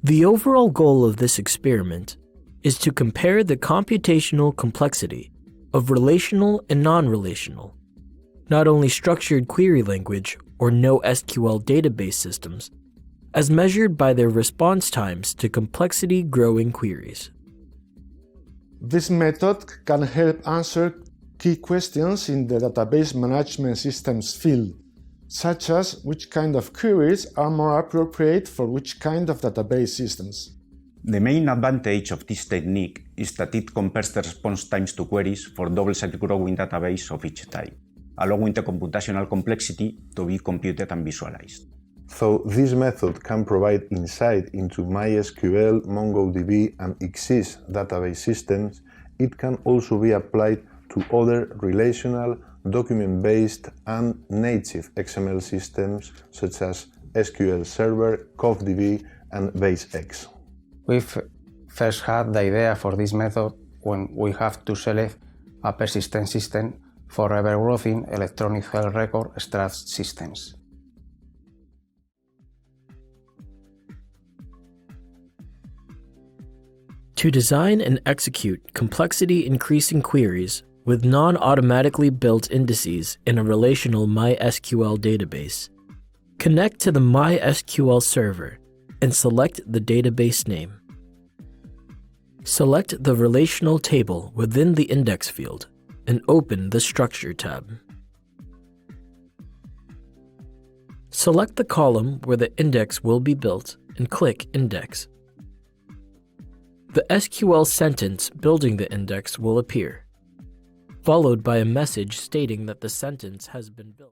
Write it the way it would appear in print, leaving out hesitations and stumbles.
The overall goal of this experiment is to compare the computational complexity of relational and non-relational, not only structured query language or NoSQL database systems, as measured by their response times to complexity-growing queries. This method can help answer key questions in the database management systems field, such as which kind of queries are more appropriate for which kind of database systems. The main advantage of this technique is that it compares the response times to queries for double-sided growing database of each type, allowing the computational complexity to be computed and visualized. Though this method can provide insight into MySQL, MongoDB, and XSys database systems, it can also be applied to other relational, document-based, and native XML systems such as SQL Server, CoffeeDB, and BaseX. We've first had the idea for this method when we have to select a persistent system for ever-growing electronic health record trust systems. To design and execute complexity-increasing queries with non-automatically built indices in a relational MySQL database, connect to the MySQL server and select the database name. Select the relational table within the index field and open the Structure tab. Select the column where the index will be built and click Index. The SQL sentence building the index will appear, followed by a message stating that the sentence has been built.